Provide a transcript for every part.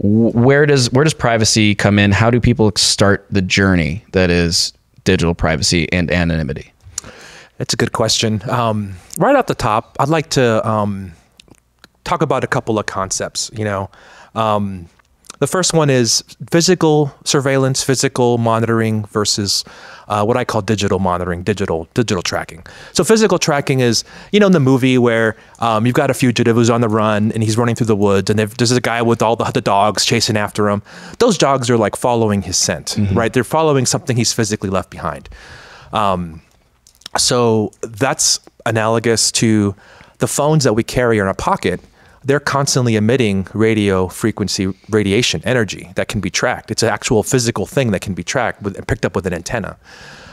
where does privacy come in? How do people start the journey that is digital privacy and anonymity? It's a good question. Right off the top, I'd like to talk about a couple of concepts. The first one is physical surveillance, physical monitoring versus what I call digital monitoring, digital tracking. So physical tracking is, in the movie where you've got a fugitive who's on the run and he's running through the woods, and there's a guy with all the dogs chasing after him. Those dogs are like following his scent, right? They're following something he's physically left behind. So that's analogous to the phones that we carry in our pocket. They're constantly emitting radio frequency radiation energy that can be tracked. It's an actual physical thing that can be tracked and picked up with an antenna.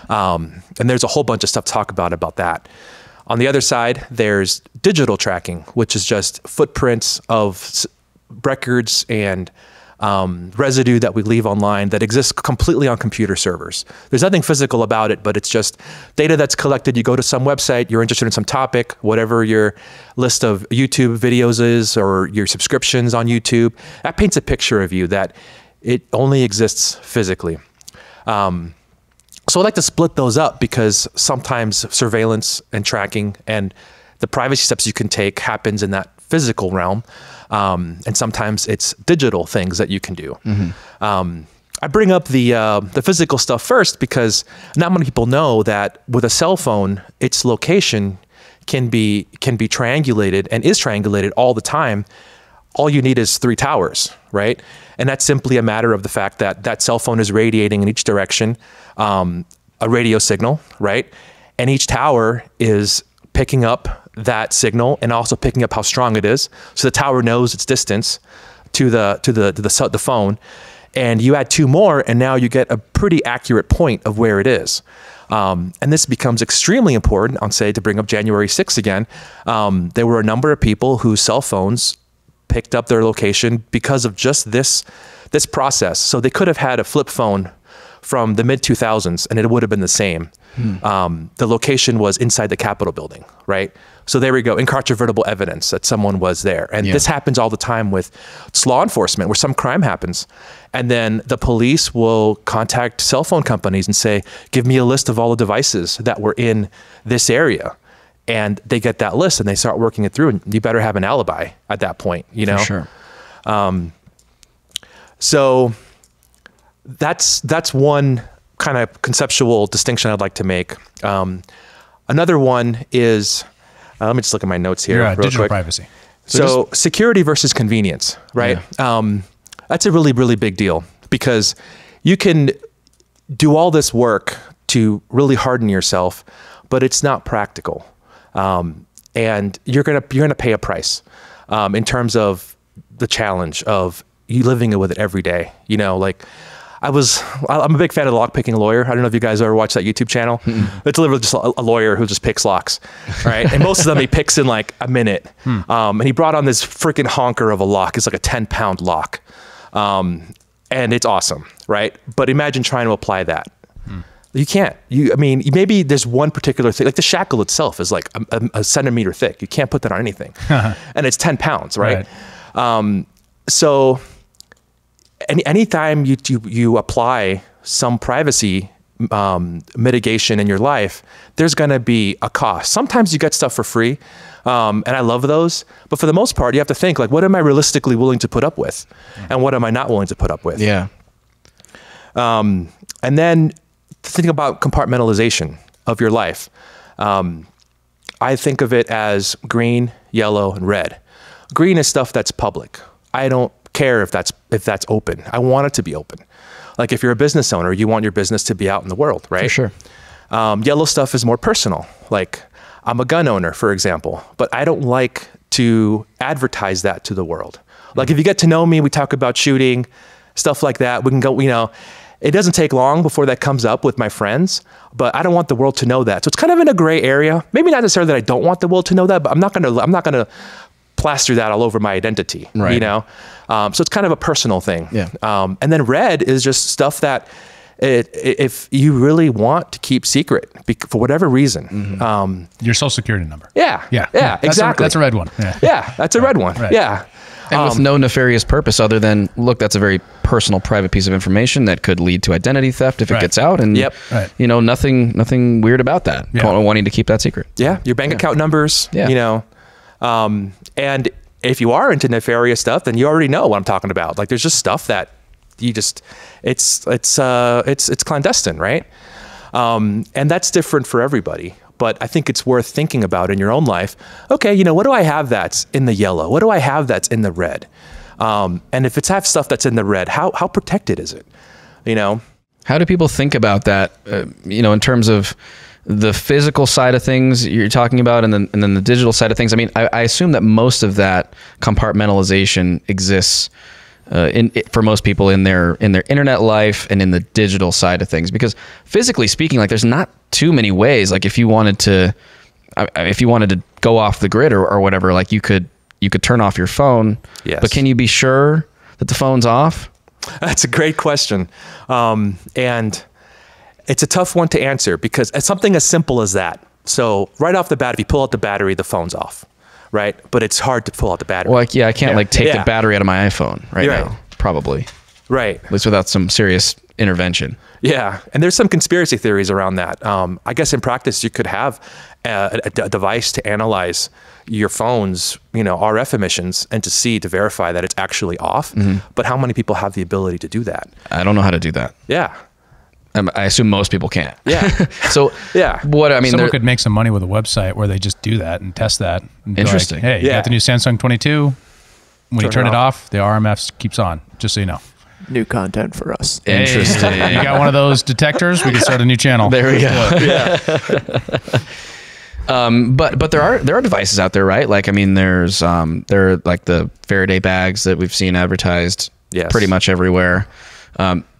And there's a whole bunch of stuff to talk about that. On the other side, there's digital tracking, which is just footprints of records and residue that we leave online that exists completely on computer servers. There's nothing physical about it, but it's just data that's collected. You go to some website, you're interested in some topic, whatever your list of YouTube videos is or your subscriptions on YouTube, that paints a picture of you that it only exists physically. So I like to split those up because sometimes surveillance and tracking and the privacy steps you can take happens in that physical realm. And sometimes it's digital things that you can do. I bring up the physical stuff first because not many people know that with a cell phone, its location can be triangulated and is triangulated all the time. All you need is 3 towers, right? And that's simply a matter of the fact that that cell phone is radiating in each direction, a radio signal, right? And each tower is picking up that signal and also picking up how strong it is. So the tower knows its distance to the phone, and you add 2 more, and now you get a pretty accurate point of where it is. And this becomes extremely important on, say, to bring up January 6th again. There were a number of people whose cell phones picked up their location because of just this process. So they could have had a flip phone from the mid-2000s and it would have been the same. The location was inside the Capitol building, right? So there we go, incontrovertible evidence that someone was there. And this happens all the time with law enforcement where some crime happens. And then the police will contact cell phone companies and say, give me a list of all the devices that were in this area. And they get that list and they start working it through, and you better have an alibi at that point, For sure. So that's one kind of conceptual distinction I'd like to make. Another one is, let me just look at my notes here. Yeah, digital quick. privacy. So security versus convenience, right? Yeah. That's a really, really big deal because you can do all this work to really harden yourself, but it's not practical. And you're gonna pay a price in terms of the challenge of you living with it every day. I'm a big fan of The Lockpicking Lawyer. I don't know if you guys ever watched that YouTube channel. It's literally just a lawyer who just picks locks, right? And most of them he picks in like a minute. And he brought on this freaking honker of a lock. It's like a 10-pound lock. And it's awesome, right? But imagine trying to apply that. You can't. Maybe there's one particular thing, like the shackle itself is like a centimeter thick. You can't put that on anything. And it's 10 pounds, right? So anytime you apply some privacy mitigation in your life, there's going to be a cost. Sometimes you get stuff for free, and I love those. But for the most part, you have to think, like, what am I realistically willing to put up with? And what am I not willing to put up with? Yeah. And then think about compartmentalization of your life. I think of it as green, yellow, and red. Green is stuff that's public. I don't care if that's open. I want it to be open. Like if you're a business owner, you want your business to be out in the world, right? For sure. Yellow stuff is more personal. Like I'm a gun owner, for example, but I don't like to advertise that to the world. Like if you get to know me, we talk about shooting, stuff like that. We can go, it doesn't take long before that comes up with my friends, but I don't want the world to know that. So it's kind of in a gray area. Maybe not necessarily that I don't want the world to know that, but I'm not gonna plaster that all over my identity, right. So it's kind of a personal thing. Yeah. And then red is just stuff that if you really want to keep secret for whatever reason. Your social security number. Yeah. Yeah. Yeah, exactly. That's a red one. Yeah. Yeah, that's a red one. Right. Yeah. And with no nefarious purpose other than, look, that's a very personal, private piece of information that could lead to identity theft if it gets out. And, you know, nothing weird about that. Wanting to keep that secret. Yeah. Your bank account numbers, you know. And if you are into nefarious stuff, then you already know what I'm talking about. Like, there's just stuff that you just, it's clandestine, right? And that's different for everybody. But I think it's worth thinking about in your own life. Okay, you know, what do I have that's in the yellow? What do I have that's in the red? And if it's have stuff that's in the red, how protected is it? You know? How do people think about that, you know, in terms of the physical side of things you're talking about and then the digital side of things? I mean, I assume that most of that compartmentalization exists for most people in their internet life and in the digital side of things, because physically speaking, like, there's not too many ways. Like, if you wanted to go off the grid or whatever, like, you could turn off your phone. Yes. But can you be sure that the phone's off? That's a great question. And it's a tough one to answer, because it's something as simple as that. So right off the bat, if you pull out the battery, the phone's off. Right. But it's hard to pull out the battery. Well, I can't take the battery out of my iPhone right now. Probably. Right. At least without some serious intervention. Yeah. And there's some conspiracy theories around that. I guess in practice, you could have a device to analyze your phone's, you know, RF emissions and to verify that it's actually off. But how many people have the ability to do that? I don't know how to do that. Yeah. I assume most people can't. Yeah. So what I mean, someone could make some money with a website where they just do that and test that. And interesting. Like, hey, you got the new Samsung 22. When you turn it off, the RMF keeps on. Just so you know. New content for us. Interesting. Hey, you got one of those detectors? We can start a new channel. There we go. But there are devices out there, right? Like, I mean, there are like the Faraday bags that we've seen advertised pretty much everywhere.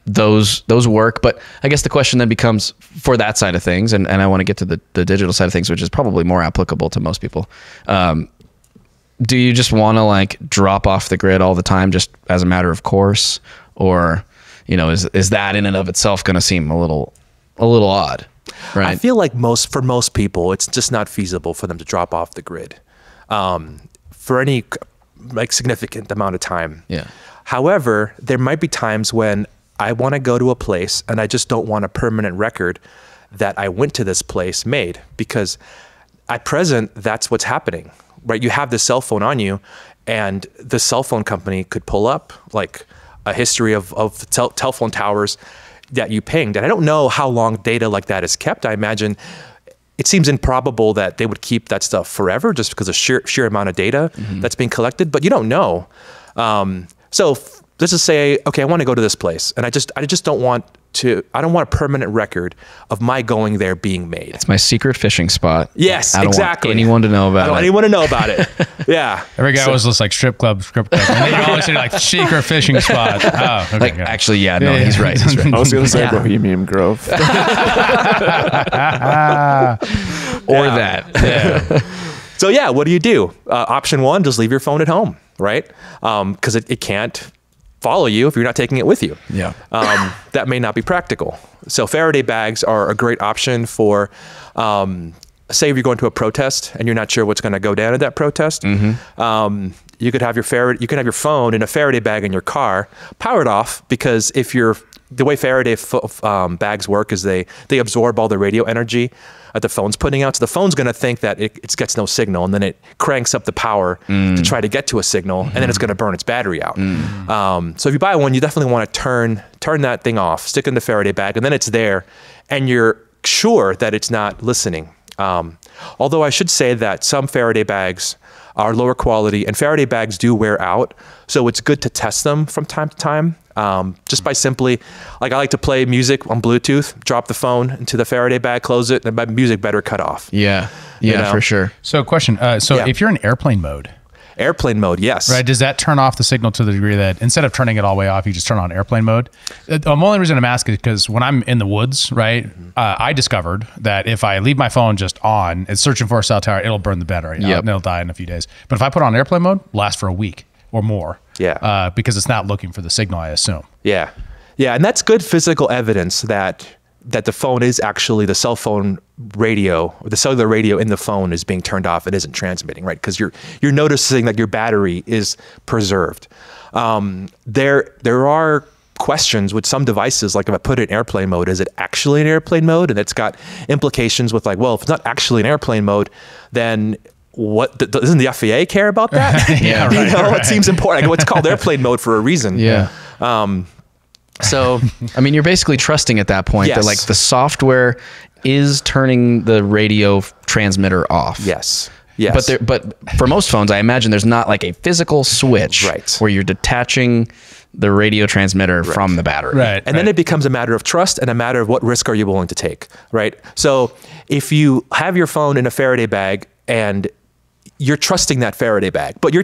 Those work, but I guess the question then becomes for that side of things, and I want to get to the digital side of things, which is probably more applicable to most people. Do you just want to, like, drop off the grid all the time just as a matter of course, or, you know, is that in and of itself going to seem a little odd? Right. I feel like for most people, it's just not feasible for them to drop off the grid for any, like, significant amount of time. Yeah. However, there might be times when I want to go to a place and I just don't want a permanent record that I went to this place made, because at present, that's what's happening, right? You have the cell phone on you, and the cell phone company could pull up, like, a history of telephone towers that you pinged. And I don't know how long data like that is kept. I imagine it seems improbable that they would keep that stuff forever just because of sheer amount of data that's being collected, but you don't know. So let's just say, okay, I want to go to this place, and I just don't want a permanent record of my going there being made. It's my secret fishing spot. Yes, I don't exactly. want anyone to know about it. I don't want anyone to know about it. Yeah. Every guy was just like strip club. And then you always say, like, secret fishing spot. Oh, okay, like, actually, he's right. He's right. I was going to say Bohemian Grove. Or that. Yeah. So yeah, what do? Option one, just leave your phone at home, right? Because it can't follow you if you're not taking it with you. Yeah. That may not be practical. So Faraday bags are a great option for, say if you're going to a protest and you're not sure what's going to go down at that protest. You could have your phone in a Faraday bag in your car, powered off, because the way Faraday bags work is they absorb all the radio energy that the phone's putting out. So the phone's going to think that it gets no signal, and then it cranks up the power to try to get to a signal, and then it's going to burn its battery out. So if you buy one, you definitely want to turn that thing off, stick it in the Faraday bag, and then it's there, and you're sure that it's not listening. Although I should say that some Faraday bags are lower quality, and Faraday bags do wear out, so it's good to test them from time to time. Just by simply, like, I like to play music on Bluetooth, drop the phone into the Faraday bag, close it, and my music better cut off. Yeah, for sure. So question, if you're in airplane mode, yes. Right, does that turn off the signal to the degree that instead of turning it all the way off, you just turn on airplane mode? The only reason I'm asking is because when I'm in the woods, right, I discovered that if I leave my phone just on, it's searching for a cell tower, it'll burn the battery out, and it'll die in a few days. But if I put it on airplane mode, it'll last for a week or more. Because it's not looking for the signal, I assume. Yeah, and that's good physical evidence that that the phone is actually the cell phone radio, or the cellular radio in the phone is being turned off. It isn't transmitting, right? Because you're noticing that your battery is preserved. There are questions with some devices, like if I put it in airplane mode, is it actually in airplane mode? And it's got implications with like, well, if it's not actually in airplane mode, then what doesn't the FAA care about that? Yeah, you know, right. It seems important. Like, it's called airplane mode for a reason. Yeah. So, I mean, you're basically trusting at that point that Yes. like the software is turning the radio transmitter off. yes. Yes. But for most phones, I imagine there's not like a physical switch Right. where you're detaching the radio transmitter from the battery. Right. And then it becomes a matter of trust and a matter of what risk are you willing to take, right? So if you have your phone in a Faraday bag and you're trusting that Faraday bag, but you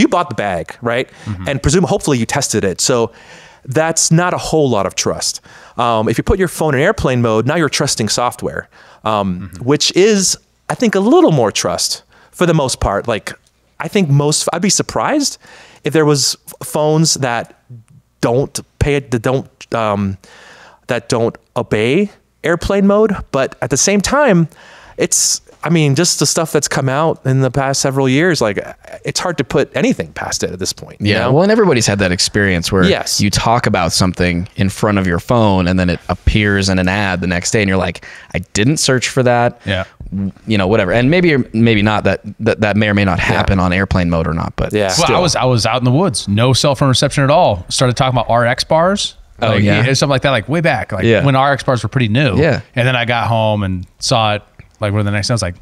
bought the bag, right? And hopefully you tested it. So that's not a whole lot of trust. If you put your phone in airplane mode, now you're trusting software, which is, I think, a little more trust for the most part. Like, I think I'd be surprised if there was phones that don't obey airplane mode. But at the same time, just the stuff that's come out in the past several years, like, it's hard to put anything past it at this point. you Yeah. know? Well, and everybody's had that experience where Yes. you talk about something in front of your phone and then it appears in an ad the next day and you're like, I didn't search for that. Yeah. You know, whatever. And maybe not that may or may not happen on airplane mode or not, but Yeah. still. Well, I was out in the woods, no cell phone reception at all. Started talking about RX bars. Oh, like, yeah? something like that, like way back, like Yeah. when RX bars were pretty new. Yeah. And then I got home and saw it like the next day. I was like,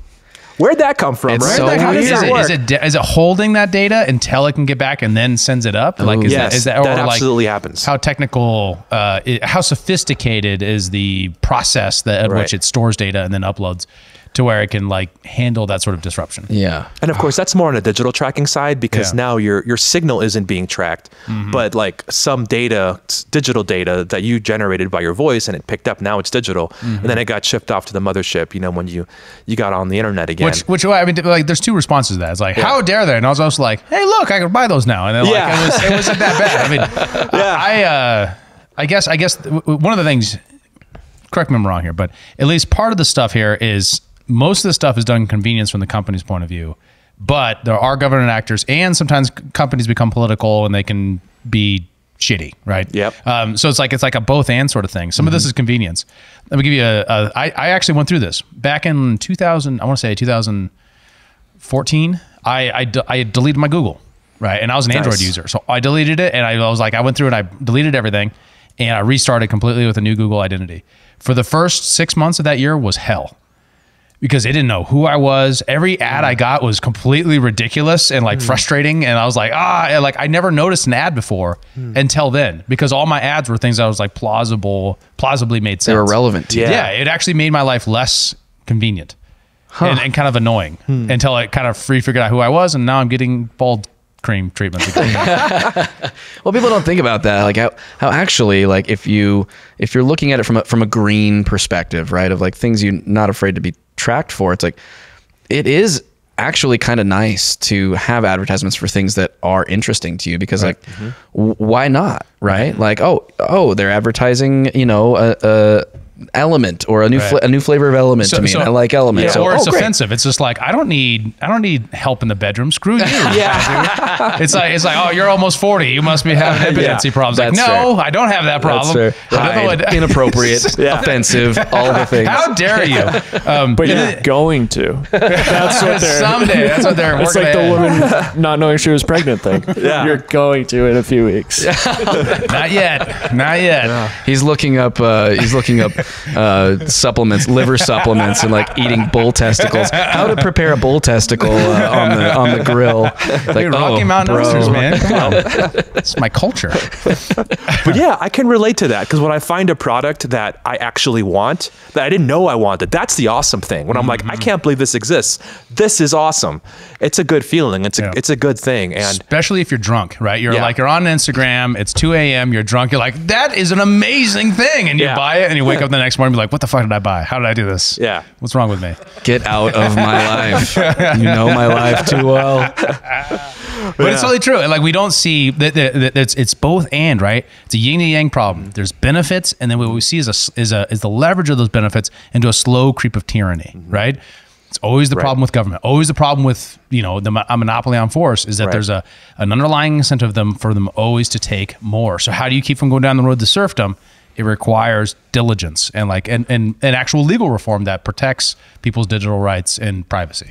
Where'd that come from, It's right? so Like, how does weird. that work? is it holding that data until it can get back and then sends it up? Like, Yes, is that that absolutely happens. How technical, how sophisticated is the process at Right. which it stores data and then uploads to where it can like handle that sort of disruption? Yeah. And of course, that's more on the digital tracking side, because Yeah. now your signal isn't being tracked, but like some digital data that you generated by your voice and it picked up, now it's digital, and then it got shipped off to the mothership. You know, when you got on the internet again. Which I mean, like, there's two responses to that. It's like, how dare they? And I was also like, hey, look, I can buy those now. And then like, Yeah. it wasn't that bad. I mean, I guess one of the things, correct me if I'm wrong here, but at least part of the stuff here is most of the stuff is done in convenience from the company's point of view. But there are government actors, and sometimes companies become political and they can be shitty, right? Yep. So it's like a both and sort of thing. Some of this is convenience. Let me give you I actually went through this back in 2014. I deleted my Google, right? And I was an Android user, so I deleted it, and I went through and I deleted everything, and I restarted completely with a new Google identity. For the first 6 months of that year was hell, because it didn't know who I was. Every ad I got was completely ridiculous and like frustrating. And I was like, I never noticed an ad before until then, because all my ads were things that was like plausibly made sense. They were relevant to you. Yeah. It actually made my life less convenient and kind of annoying until I kind of figured out who I was. And now I'm getting bald cream treatment again. Well, people don't think about that. Like how actually, like if you're looking at it from a green perspective, right? Of like things you're not afraid to be tracked for. It's like, it is actually kind of nice to have advertisements for things that are interesting to you, because like, why not? Right? Like, oh, they're advertising, you know, a Element or a new flavor of Element to me. And I like Element. Yeah, So, or it's great. offensive. It's just like, I don't need help in the bedroom. Screw you. Yeah. It's like, oh, you're almost 40. You must be having impotency problems. Like, That's no, fair. I don't have that problem. That's fair. Hide, inappropriate, offensive, all the things. How dare you? But you're going to. That's what they're. Someday. That's what they're It's working like the at. woman not knowing she was pregnant thing. Yeah. You're going to in a few weeks. Not yet. Not yet. He's looking up supplements, liver supplements, and like eating bull testicles. How to prepare a bull testicle on the grill? Like, Dude, Rocky Mountain bro. oysters, man. Come on. It's my culture. But yeah, I can relate to that, because when I find a product that I actually want, that I didn't know I wanted, that's the awesome thing. When I'm like, I can't believe this exists. This is awesome. It's a good feeling. It's a good thing. And Especially if you're drunk, right? You're Yeah. like, you're on Instagram, it's 2 a.m., you're drunk, you're like, that is an amazing thing. And you Yeah. buy it, and you wake up the next morning and be like, what the fuck did I buy? How did I do this? Yeah. What's wrong with me? Get out of my life. You know my life too well. But it's totally true. Like we don't see that it's both and, right? It's a yin and yang problem. There's benefits, and then what we see is the leverage of those benefits into a slow creep of tyranny, right? It's always the problem with government. Always the problem with a monopoly on force is that there's an underlying incentive for them always to take more. So how do you keep from going down the road to serfdom? It requires diligence and actual legal reform that protects people's digital rights and privacy.